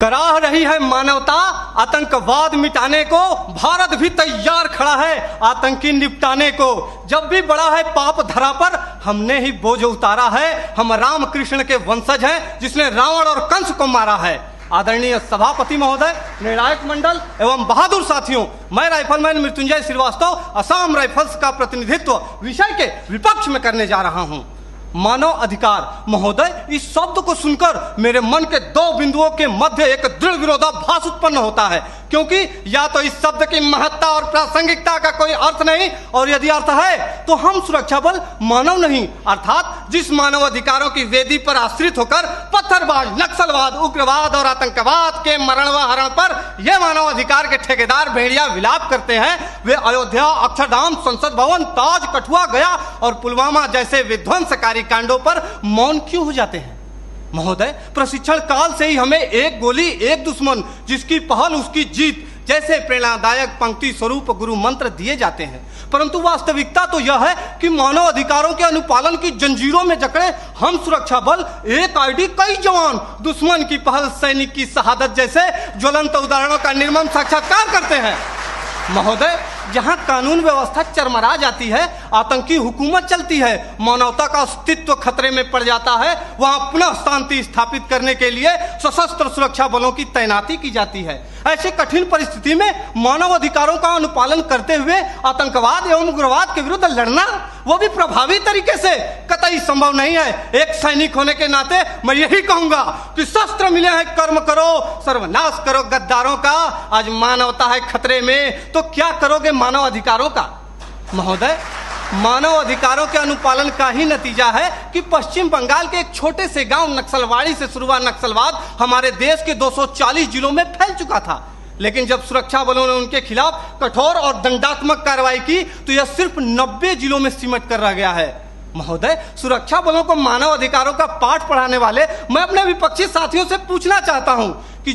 सराह रही है मानवता आतंकवाद मिटाने को, भारत भी तैयार खड़ा है आतंकी निपटाने को। जब भी बड़ा है पाप धरा पर, हमने ही बोझ उतारा है। हम राम कृष्ण के वंशज हैं जिसने रावण और कंस को मारा है। आदरणीय सभापति महोदय, निर्णायक मंडल एवं बहादुर साथियों, मैं राइफलमैन मृत्युंजय श्रीवास्तव असम राइफल्स का प्रतिनिधित्व विषय के विपक्ष में करने जा रहा हूं। मानव अधिकार महोदय, इस शब्द को सुनकर मेरे मन के दो बिंदुओं के मध्य एक दृढ़ विरोधाभास उत्पन्न होता है, क्योंकि या तो इस शब्द की महत्ता और प्रासंगिकता का कोई अर्थ नहीं, और यदि अर्थ है तो हम सुरक्षा बल मानव नहीं, अर्थात जिस मानव अधिकारों की वेदी पर आश्रित होकर पत्थरबाज, नक्सलवाद, उग्रवाद और आतंकवाद के मरण व हरण पर यह मानव अधिकार के ठेकेदार भेड़िया विलाप करते हैं, वे अयोध्या, अक्षरधाम, संसद भवन, ताज, कठुआ, गया और पुलवामा जैसे विध्वंसकारी कांडों पर मौन क्यों हो जाते हैं? महोदय, प्रशिक्षण काल से ही हमें एक गोली एक दुश्मन, जिसकी पहल उसकी जीत जैसे प्रेरणादायक पंक्ति स्वरूप गुरु मंत्र दिए जाते हैं, परंतु वास्तविकता तो यह है कि मानव अधिकारों के अनुपालन की जंजीरों में जकड़े हम सुरक्षा बल एक आईडी कई जवान दुश्मन की पहल, सैनिक की शहादत जैसे ज्वलंत उदाहरणों का निर्मम साक्षात्कार करते हैं। महोदय, जहां कानून व्यवस्था चरमरा जाती है, आतंकी हुकूमत चलती है, मानवता का अस्तित्व खतरे में पड़ जाता है, वहां पुनः शांति स्थापित करने के लिए सशस्त्र सुरक्षा बलों की तैनाती की जाती है। ऐसी कठिन परिस्थिति में मानव अधिकारों का अनुपालन करते हुए आतंकवाद एवं उग्रवाद के विरुद्ध लड़ना, वो भी प्रभावी तरीके से, कतई संभव नहीं है। एक सैनिक होने के नाते मैं यही कहूंगा कि शस्त्र मिले हैं, कर्म करो, सर्वनाश करो गद्दारों का। आज मानवता है खतरे में, तो क्या करोगे मानव अधिकारों का? महोदय, मानव अधिकारों के अनुपालन का ही नतीजा है कि पश्चिम बंगाल के एक छोटे से गांव नक्सलवाड़ी से शुरू हुआ नक्सलवाद हमारे देश के 240 जिलों में फैल चुका था, लेकिन जब सुरक्षा बलों ने उनके खिलाफ कठोर और दंडात्मक कार्रवाई की तो यह सिर्फ 90 जिलों में सिमट कर रह गया है। महोदय, सुरक्षा बलों को मानव अधिकारों का पाठ पढ़ाने वाले मैं अपने विपक्षी साथियों से पूछना चाहता हूं कि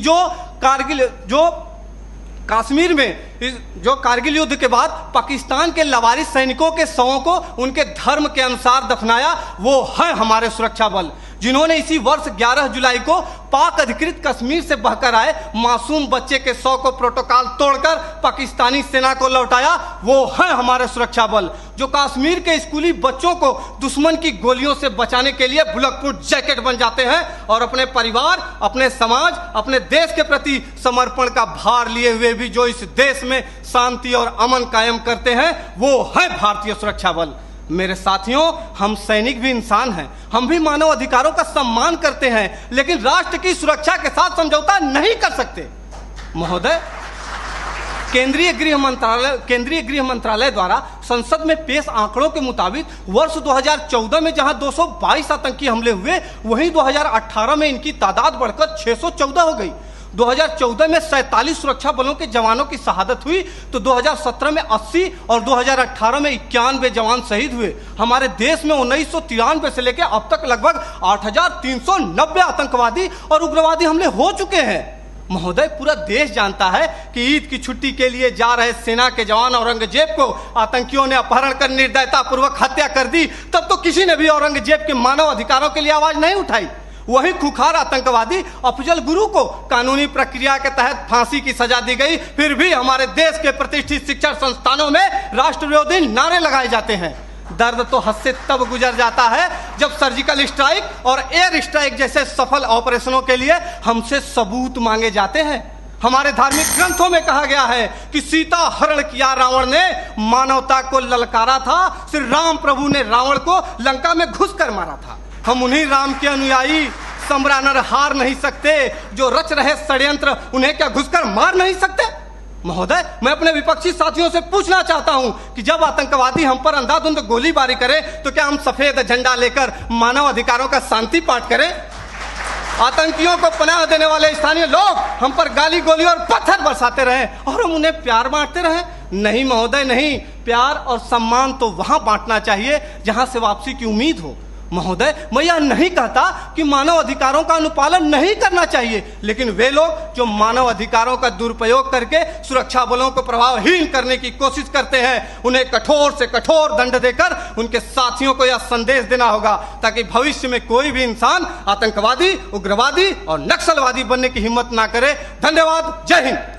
कश्मीर में जो कारगिल युद्ध के बाद पाकिस्तान के लवारिस सैनिकों के शवों को उनके धर्म के अनुसार दफनाया, वो है हमारे सुरक्षा बल, जिन्होंने इसी वर्ष 11 जुलाई को पाक अधिकृत कश्मीर से बहकर आए मासूम बच्चे के शव को प्रोटोकॉल तोड़कर पाकिस्तानी सेना को लौटाया, वो है हमारे सुरक्षा बल, जो कश्मीर के स्कूली बच्चों को दुश्मन की गोलियों से बचाने के लिए बुलेट प्रूफ जैकेट बन जाते हैं और अपने परिवार, अपने समाज, अपने देश के प्रति समर्पण का भार लिए हुए भी जो इस देश में शांति और अमन कायम करते हैं, वो है भारतीय सुरक्षा बल। मेरे साथियों, हम सैनिक भी इंसान हैं, हम भी मानव अधिकारों का सम्मान करते हैं, लेकिन राष्ट्र की सुरक्षा के साथ समझौता नहीं कर सकते। महोदय, केंद्रीय गृह मंत्रालय द्वारा संसद में पेश आंकड़ों के मुताबिक वर्ष 2014 में जहां 222 आतंकी हमले हुए, वहीं 2018 में इनकी तादाद बढ़कर 614 हो गई। 2014 में 47 सुरक्षा बलों के जवानों की शहादत हुई तो 2017 में 80 और 2018 में 91 जवान शहीद हुए। हमारे देश में 1993 से लेकर अब तक लगभग 8,390 आतंकवादी और उग्रवादी हमले हो चुके हैं। महोदय, पूरा देश जानता है कि ईद की छुट्टी के लिए जा रहे सेना के जवान औरंगजेब को आतंकियों ने अपहरण कर निर्दयता पूर्वक हत्या कर दी, तब तो किसी ने भी औरंगजेब के मानव अधिकारों के लिए आवाज नहीं उठाई। वही खुखार आतंकवादी अफजल गुरु को कानूनी प्रक्रिया के तहत फांसी की सजा दी गई, फिर भी हमारे देश के प्रतिष्ठित शिक्षण संस्थानों में राष्ट्र विरोधी नारे लगाए जाते हैं। दर्द तो हद से तब गुजर जाता है जब सर्जिकल स्ट्राइक और एयर स्ट्राइक जैसे सफल ऑपरेशनों के लिए हमसे सबूत मांगे जाते हैं। हमारे धार्मिक ग्रंथों में कहा गया है कि सीता हरण किया रावण ने, मानवता को ललकारा था, श्री राम प्रभु ने रावण को लंका में घुसकर मारा था। हम उन्हीं राम के अनुयायी सम्रानर हार नहीं सकते, जो रच रहे षड्यंत्र उन्हें क्या घुसकर मार नहीं सकते? महोदय, मैं अपने विपक्षी साथियों से पूछना चाहता हूं कि जब आतंकवादी हम पर अंधाधुंध गोलीबारी करें तो क्या हम सफेद झंडा लेकर मानव अधिकारों का शांति पाठ करें? आतंकियों को पनाह देने वाले स्थानीय लोग हम पर गाली गोली और पत्थर बरसाते रहें और हम उन्हें प्यार बांटते रहें? नहीं महोदय, नहीं। प्यार और सम्मान तो वहां बांटना चाहिए जहां से वापसी की उम्मीद हो। महोदय, मैं यह नहीं कहता कि मानव अधिकारों का अनुपालन नहीं करना चाहिए, लेकिन वे लोग जो मानव अधिकारों का दुरुपयोग करके सुरक्षा बलों को प्रभावहीन करने की कोशिश करते हैं, उन्हें कठोर से कठोर दंड देकर उनके साथियों को यह संदेश देना होगा ताकि भविष्य में कोई भी इंसान आतंकवादी, उग्रवादी और नक्सलवादी बनने की हिम्मत ना करे। धन्यवाद। जय हिंद।